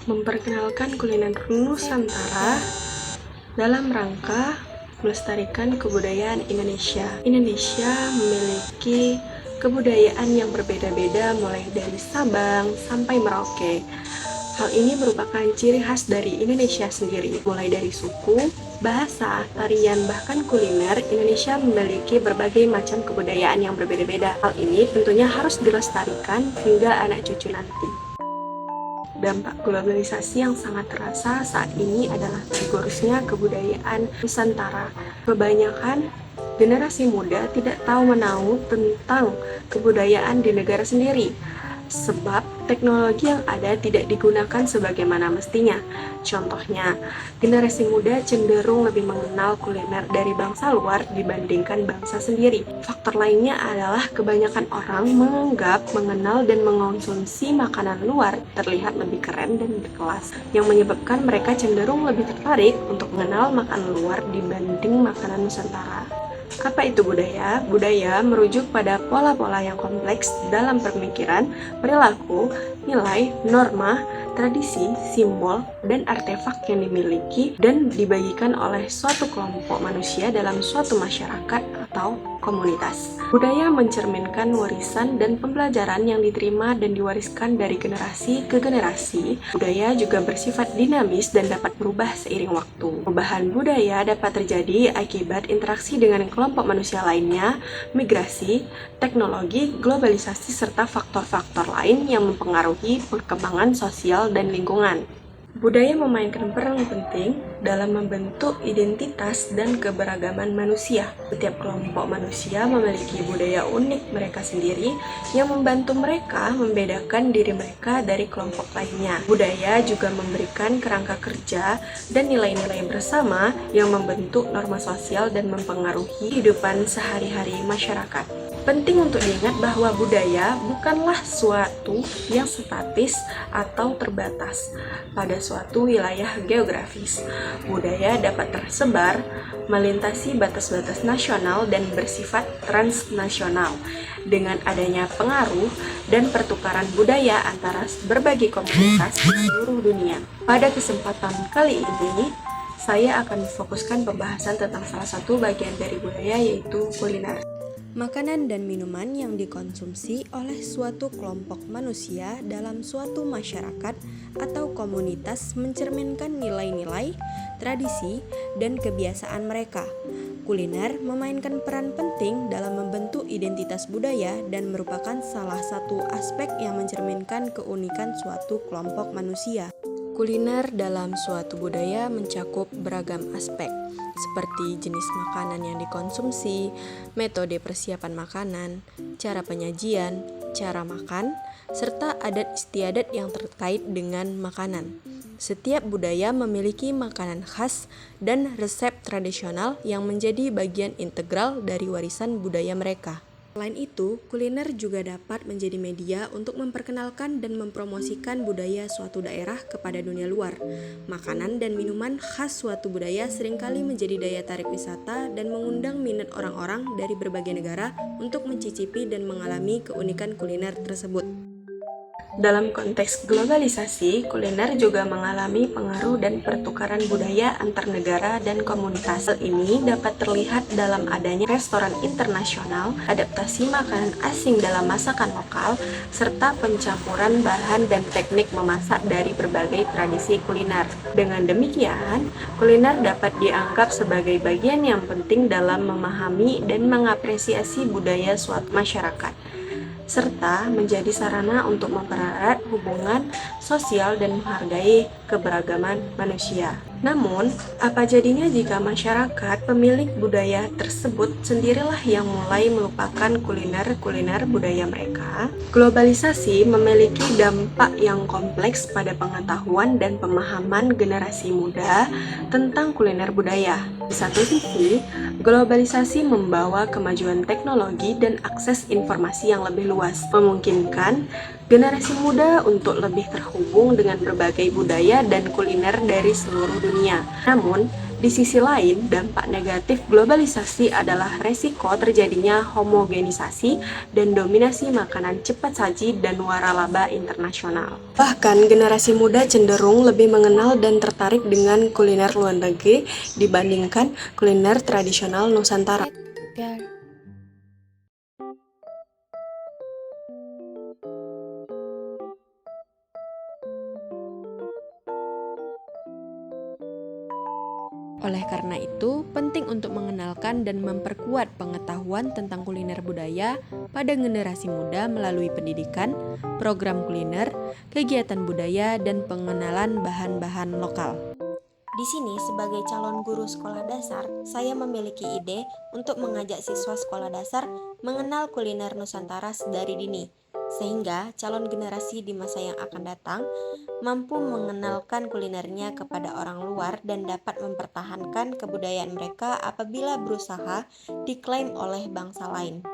Memperkenalkan kuliner Nusantara dalam rangka melestarikan kebudayaan Indonesia. Indonesia memiliki kebudayaan yang berbeda-beda mulai dari Sabang sampai Merauke. Hal ini merupakan ciri khas dari Indonesia sendiri, mulai dari suku, bahasa, tarian, bahkan kuliner. Indonesia memiliki berbagai macam kebudayaan yang berbeda-beda. Hal ini tentunya harus dilestarikan hingga anak cucu nanti. Dampak globalisasi yang sangat terasa saat ini adalah tergerusnya kebudayaan Nusantara. Kebanyakan generasi muda tidak tahu menahu tentang kebudayaan di negara sendiri, sebab teknologi yang ada tidak digunakan sebagaimana mestinya. Contohnya, generasi muda cenderung lebih mengenal kuliner dari bangsa luar dibandingkan bangsa sendiri. Faktor lainnya adalah kebanyakan orang menganggap mengenal dan mengonsumsi makanan luar terlihat lebih keren dan berkelas, yang menyebabkan mereka cenderung lebih tertarik untuk mengenal makanan luar dibanding makanan Nusantara. Apa itu budaya? Budaya merujuk pada pola-pola yang kompleks dalam pemikiran, perilaku, nilai, norma, tradisi, simbol, dan artefak yang dimiliki dan dibagikan oleh suatu kelompok manusia dalam suatu masyarakat atau komunitas. Budaya mencerminkan warisan dan pembelajaran yang diterima dan diwariskan dari generasi ke generasi. Budaya juga bersifat dinamis dan dapat berubah seiring waktu. Perubahan budaya dapat terjadi akibat interaksi dengan kelompok manusia lainnya, migrasi, teknologi, globalisasi, serta faktor-faktor lain yang mempengaruhi perkembangan sosial dan lingkungan. Budaya memainkan peran penting dalam membentuk identitas dan keberagaman manusia. Setiap kelompok manusia memiliki budaya unik mereka sendiri yang membantu mereka membedakan diri mereka dari kelompok lainnya. Budaya juga memberikan kerangka kerja dan nilai-nilai bersama yang membentuk norma sosial dan mempengaruhi kehidupan sehari-hari masyarakat. Penting untuk diingat bahwa budaya bukanlah suatu yang statis atau terbatas pada suatu wilayah geografis. Budaya dapat tersebar, melintasi batas-batas nasional dan bersifat transnasional. Dengan adanya pengaruh dan pertukaran budaya antara berbagai komunitas di seluruh dunia. Pada kesempatan kali ini, saya akan memfokuskan pembahasan tentang salah satu bagian dari budaya, yaitu kuliner. Makanan dan minuman yang dikonsumsi oleh suatu kelompok manusia dalam suatu masyarakat atau komunitas mencerminkan nilai-nilai, tradisi, dan kebiasaan mereka. Kuliner memainkan peran penting dalam membentuk identitas budaya dan merupakan salah satu aspek yang mencerminkan keunikan suatu kelompok manusia. Kuliner dalam suatu budaya mencakup beragam aspek, seperti jenis makanan yang dikonsumsi, metode persiapan makanan, cara penyajian, cara makan, serta adat istiadat yang terkait dengan makanan. Setiap budaya memiliki makanan khas dan resep tradisional yang menjadi bagian integral dari warisan budaya mereka. Selain itu, kuliner juga dapat menjadi media untuk memperkenalkan dan mempromosikan budaya suatu daerah kepada dunia luar. Makanan dan minuman khas suatu budaya seringkali menjadi daya tarik wisata dan mengundang minat orang-orang dari berbagai negara untuk mencicipi dan mengalami keunikan kuliner tersebut. Dalam konteks globalisasi, kuliner juga mengalami pengaruh dan pertukaran budaya antar negara dan komunitas. Hal ini dapat terlihat dalam adanya restoran internasional, adaptasi makanan asing dalam masakan lokal, serta pencampuran bahan dan teknik memasak dari berbagai tradisi kuliner. Dengan demikian, kuliner dapat dianggap sebagai bagian yang penting dalam memahami dan mengapresiasi budaya suatu masyarakat, serta menjadi sarana untuk mempererat hubungan sosial dan menghargai keberagaman manusia. Namun, apa jadinya jika masyarakat pemilik budaya tersebut sendirilah yang mulai melupakan kuliner-kuliner budaya mereka? Globalisasi memiliki dampak yang kompleks pada pengetahuan dan pemahaman generasi muda tentang kuliner budaya. Di satu sisi, globalisasi membawa kemajuan teknologi dan akses informasi yang lebih luas, memungkinkan generasi muda untuk lebih terhubung dengan berbagai budaya dan kuliner dari seluruh dunia. Namun, Di sisi lain, dampak negatif globalisasi adalah resiko terjadinya homogenisasi dan dominasi makanan cepat saji dan waralaba internasional. Bahkan, generasi muda cenderung lebih mengenal dan tertarik dengan kuliner luar negeri dibandingkan kuliner tradisional Nusantara. Oleh karena itu, penting untuk mengenalkan dan memperkuat pengetahuan tentang kuliner budaya pada generasi muda melalui pendidikan, program kuliner, kegiatan budaya, dan pengenalan bahan-bahan lokal. Di sini, sebagai calon guru sekolah dasar, saya memiliki ide untuk mengajak siswa sekolah dasar mengenal kuliner Nusantara sedari dini, sehingga calon generasi di masa yang akan datang mampu mengenalkan kulinernya kepada orang luar dan dapat mempertahankan kebudayaan mereka apabila berusaha diklaim oleh bangsa lain.